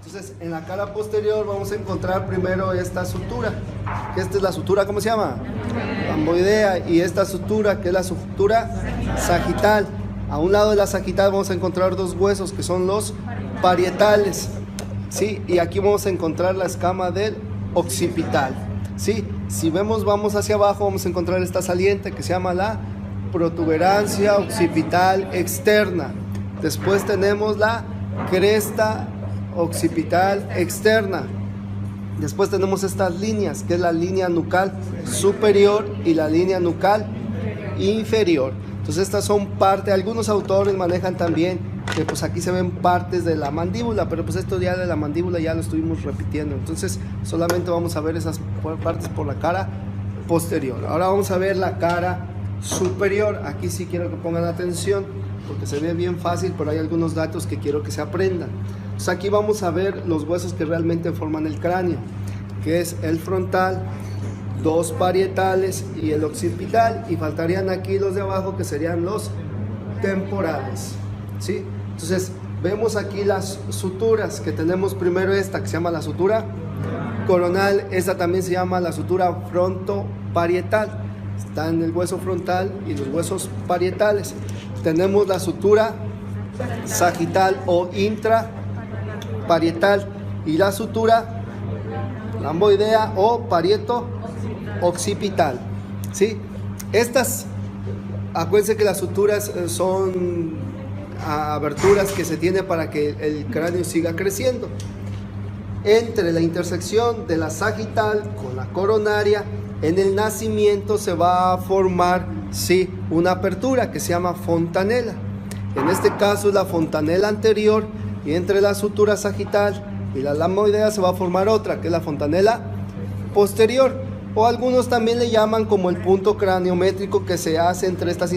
Entonces, en la cara posterior vamos a encontrar primero esta sutura, que esta es la sutura, ¿cómo se llama? Lamboidea. Y esta sutura, que es la sutura sagital. A un lado de la sagital vamos a encontrar dos huesos, que son los parietales, ¿sí? Y aquí vamos a encontrar la escama del occipital, ¿sí? Si vemos, vamos hacia abajo, vamos a encontrar esta saliente que se llama la protuberancia occipital externa. Después tenemos la cresta occipital externa. Después tenemos estas líneas, que es la línea nucal superior y la línea nucal inferior. Entonces estas son parte, algunos autores manejan también que pues aquí se ven partes de la mandíbula, pero pues esto ya de la mandíbula ya lo estuvimos repitiendo. Entonces solamente vamos a ver esas partes por la cara posterior. Ahora vamos a ver la cara superior. Aquí sí quiero que pongan atención porque se ve bien fácil, pero hay algunos datos que quiero que se aprendan. Entonces aquí vamos a ver los huesos que realmente forman el cráneo, que es el frontal, dos parietales y el occipital, y faltarían aquí los de abajo que serían los temporales, ¿sí? Entonces vemos aquí las suturas que tenemos. Primero esta que se llama la sutura coronal, esta también se llama la sutura frontoparietal, está en el hueso frontal y los huesos parietales. Tenemos la sutura sagital o intraparietal y la sutura lamboidea o parieto occipital, ¿sí? Estas, acuérdense que las suturas son aberturas que se tiene para que el cráneo siga creciendo. Entre la intersección de la sagital con la coronaria, en el nacimiento se va a formar, sí, una apertura que se llama fontanela. En este caso es la fontanela anterior, y entre la sutura sagital y la lamboidea se va a formar otra, que es la fontanela posterior, o algunos también le llaman como el punto craniométrico que se hace entre estas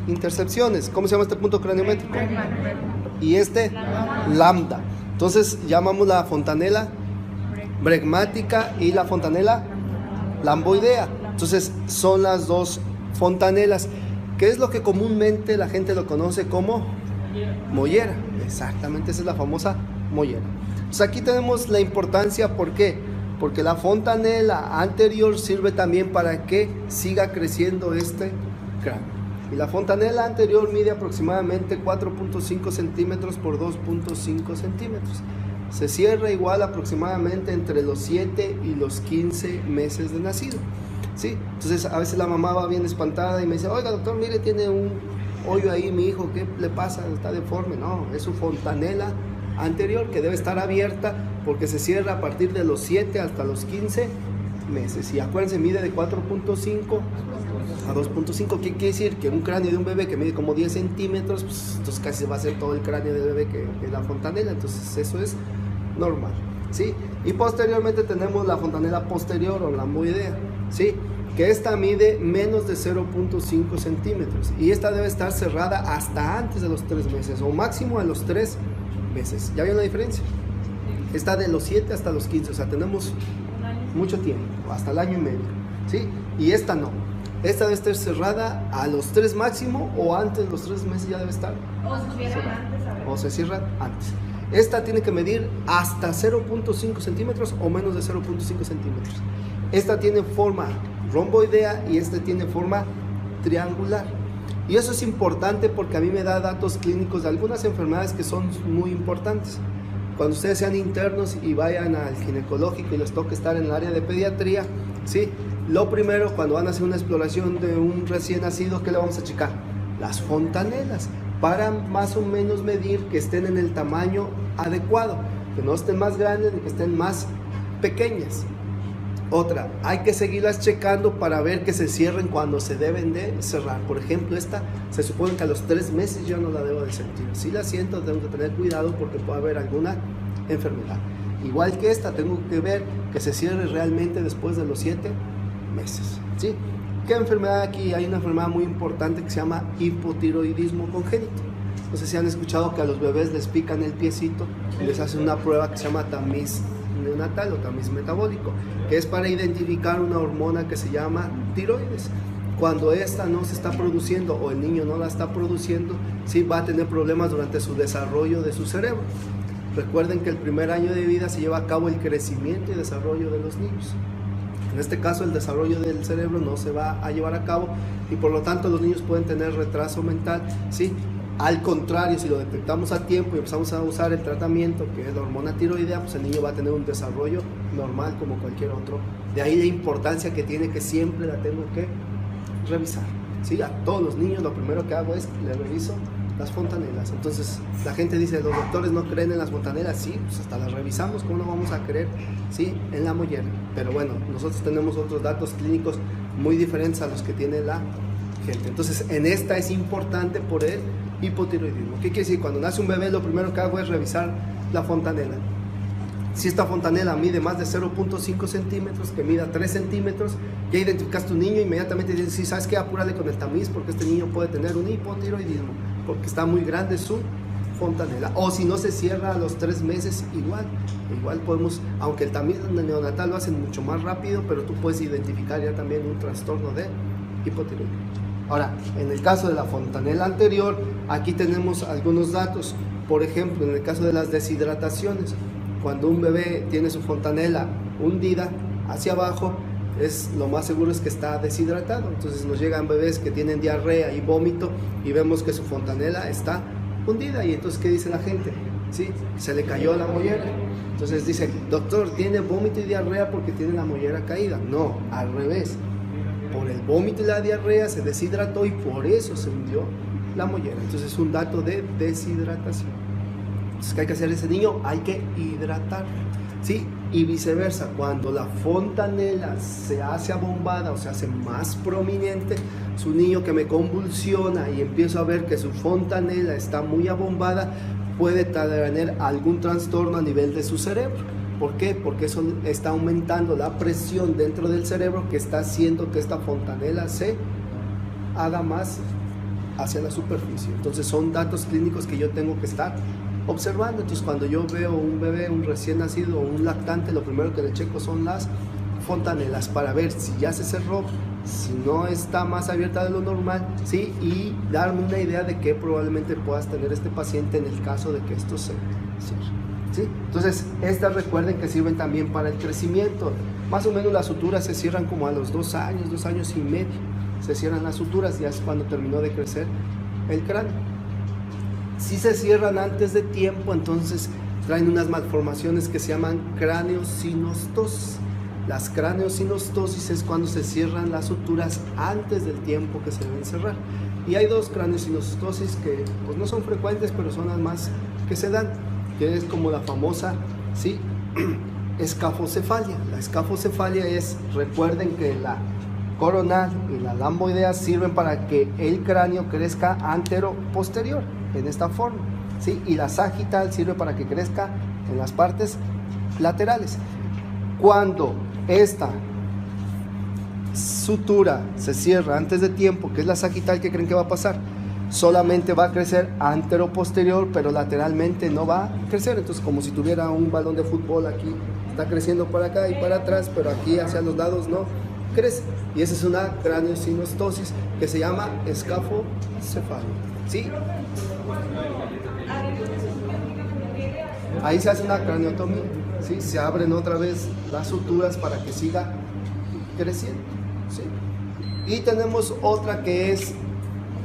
intercepciones. ¿Cómo se llama este punto craniométrico? Y este, lambda. Entonces llamamos la fontanela bregmática y la fontanela lamboidea. Entonces son las dos fontanelas, que es lo que comúnmente la gente lo conoce como mollera. Exactamente, esa es la famosa mollera. Entonces aquí tenemos la importancia, ¿por qué? Porque la fontanela anterior sirve también para que siga creciendo este cráneo. Y la fontanela anterior mide aproximadamente 4.5 centímetros por 2.5 centímetros. Se cierra igual aproximadamente entre los 7 y los 15 meses de nacido, ¿sí? Entonces a veces la mamá va bien espantada y me dice: oiga doctor, mire, tiene un hoyo ahí mi hijo, ¿qué le pasa? Está deforme. No, es su fontanela anterior que debe estar abierta porque se cierra a partir de los 7 hasta los 15 meses. Y acuérdense, mide de 4.5 a 2.5. ¿Qué quiere decir? Que un cráneo de un bebé que mide como 10 centímetros, pues entonces casi va a ser todo el cráneo del bebé que la fontanela. Entonces eso es normal, ¿sí? Y posteriormente tenemos la fontanela posterior o lamboidea, ¿sí? Que esta mide menos de 0.5 centímetros y esta debe estar cerrada hasta antes de los 3 meses o máximo a los 3 meses. ¿Ya vieron la diferencia? Está de los 7 hasta los 15, o sea, tenemos mucho tiempo, hasta el año y medio, ¿sí? Y esta no. Esta debe estar cerrada a los 3 máximo o antes de los 3 meses ya debe estar. O se cierra antes. Esta tiene que medir hasta 0.5 centímetros o menos de 0.5 centímetros. Esta tiene forma romboidea y esta tiene forma triangular. Y eso es importante porque a mí me da datos clínicos de algunas enfermedades que son muy importantes. Cuando ustedes sean internos y vayan al ginecológico y les toque estar en el área de pediatría, ¿sí? Lo primero, cuando van a hacer una exploración de un recién nacido, ¿qué le vamos a checar? Las fontanelas, para más o menos medir que estén en el tamaño adecuado, que no estén más grandes ni que estén más pequeñas. Otra, hay que seguirlas checando para ver que se cierren cuando se deben de cerrar. Por ejemplo, esta se supone que a los 3 meses yo no la debo de sentir. Si la siento, tengo que tener cuidado porque puede haber alguna enfermedad. Igual que esta, tengo que ver que se cierre realmente después de los 7 meses, ¿sí? ¿Qué enfermedad aquí? Hay una enfermedad muy importante que se llama hipotiroidismo congénito. No sé si han escuchado que a los bebés les pican el piecito y les hacen una prueba que se llama tamiz neonatal o tamiz metabólico, que es para identificar una hormona que se llama tiroides. Cuando esta no se está produciendo o el niño no la está produciendo, sí va a tener problemas durante su desarrollo de su cerebro. Recuerden que el primer año de vida se lleva a cabo el crecimiento y desarrollo de los niños. En este caso, el desarrollo del cerebro no se va a llevar a cabo y por lo tanto los niños pueden tener retraso mental, ¿sí? Al contrario, si lo detectamos a tiempo y empezamos a usar el tratamiento, que es la hormona tiroidea, pues el niño va a tener un desarrollo normal como cualquier otro. De ahí la importancia que tiene, que siempre la tengo que revisar, ¿sí? A todos los niños lo primero que hago es le reviso las fontanelas. Entonces la gente dice, los doctores no creen en las fontanelas. Sí, pues hasta las revisamos, ¿cómo no vamos a creer? Sí, en la mollera. Pero bueno, nosotros tenemos otros datos clínicos muy diferentes a los que tiene la gente. Entonces en esta es importante por el hipotiroidismo. ¿Qué quiere decir? Cuando nace un bebé, lo primero que hago es revisar la fontanela. Si esta fontanela mide más de 0.5 centímetros, que mida 3 centímetros, ya identificas tu niño, inmediatamente dices, sí, ¿sabes qué? Apúrale con el tamiz porque este niño puede tener un hipotiroidismo, porque está muy grande su fontanela. O si no se cierra a los 3 meses, igual podemos, aunque el tamiz neonatal lo hacen mucho más rápido, pero tú puedes identificar ya también un trastorno de hipotiroidismo. Ahora, en el caso de la fontanela anterior, aquí tenemos algunos datos. Por ejemplo, en el caso de las deshidrataciones, cuando un bebé tiene su fontanela hundida hacia abajo, lo más seguro es que está deshidratado. Entonces nos llegan bebés que tienen diarrea y vómito y vemos que su fontanela está hundida. Y entonces, ¿qué dice la gente? ¿Sí? Se le cayó la mollera. Entonces dice, doctor, ¿tiene vómito y diarrea porque tiene la mollera caída? No, al revés. Por el vómito y la diarrea se deshidrató y por eso se hundió la mollera. Entonces es un dato de deshidratación. Entonces, ¿qué hay que hacer ese niño? Hay que hidratarlo, ¿sí? Y viceversa, cuando la fontanela se hace abombada o se hace más prominente, es un niño que me convulsiona y empiezo a ver que su fontanela está muy abombada, puede tener algún trastorno a nivel de su cerebro. ¿Por qué? Porque eso está aumentando la presión dentro del cerebro, que está haciendo que esta fontanela se haga más hacia la superficie. Entonces son datos clínicos que yo tengo que estar observando. Entonces cuando yo veo un bebé, un recién nacido o un lactante, lo primero que le checo son las fontanelas para ver si ya se cerró, si no está más abierta de lo normal, ¿sí? Y darme una idea de qué probablemente puedas tener este paciente en el caso de que esto se cierre, ¿sí? Entonces estas recuerden que sirven también para el crecimiento. Más o menos las suturas se cierran como a los 2 años, 2 años y medio se cierran las suturas, ya es cuando terminó de crecer el cráneo. Si se cierran antes de tiempo, entonces traen unas malformaciones que se llaman craneosinostosis. Las craneosinostosis es cuando se cierran las suturas antes del tiempo que se deben cerrar. Y hay 2 craneosinostosis que pues no son frecuentes, pero son las más que se dan, que es como la famosa, ¿sí? Escafocefalia. La escafocefalia es, recuerden que la coronal y la lamboidea sirven para que el cráneo crezca antero-posterior, en esta forma, ¿sí? Y la sagital sirve para que crezca en las partes laterales. Cuando esta sutura se cierra antes de tiempo, que es la sagital, ¿qué creen que va a pasar? Solamente va a crecer antero-posterior, pero lateralmente no va a crecer. Entonces, como si tuviera un balón de fútbol aquí, está creciendo para acá y para atrás, pero aquí hacia los lados no crece. Y esa es una craneosinostosis que se llama escafocefalia, ¿sí? Ahí se hace una craniotomía, ¿sí? Se abren otra vez las suturas para que siga creciendo, ¿sí? Y tenemos otra que es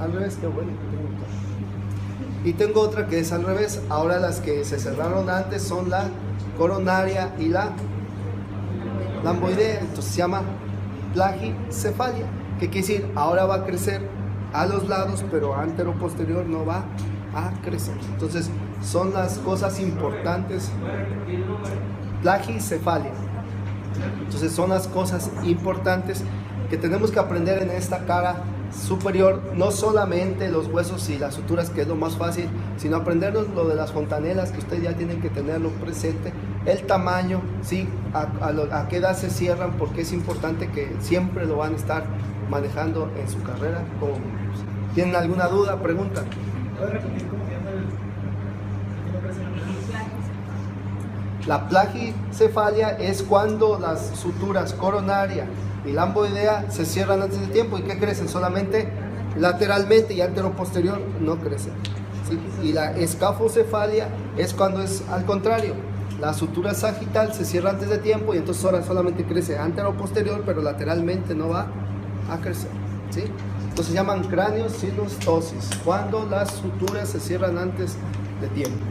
al revés, qué bueno. Y tengo otra que es al revés. Ahora las que se cerraron antes son la coronaria y la lamboidea. Entonces se llama plagicefalia, que quiere decir ahora va a crecer a los lados, pero antero-posterior no va a crecer. Entonces son las cosas importantes. Plagicefalia. Entonces son las cosas importantes que tenemos que aprender en esta cara superior, no solamente los huesos y las suturas, que es lo más fácil, sino aprendernos lo de las fontanelas, que ustedes ya tienen que tenerlo presente, el tamaño, ¿sí? A qué edad se cierran, porque es importante que siempre lo van a estar manejando en su carrera como miembros. ¿Tienen alguna duda? Pregunta. ¿Puedes repetir cómo se llama la plagicefalia? Es cuando las suturas coronaria y lamboidea se cierran antes de tiempo. ¿Y qué crecen? Solamente lateralmente, y antero-posterior no crecen. ¿sí? Y la escafocefalia es cuando es al contrario. La sutura sagital se cierra antes de tiempo y entonces ahora solamente crece antero o posterior, pero lateralmente no va a crecer, ¿sí? Entonces se llaman cráneos sinostosis, cuando las suturas se cierran antes de tiempo.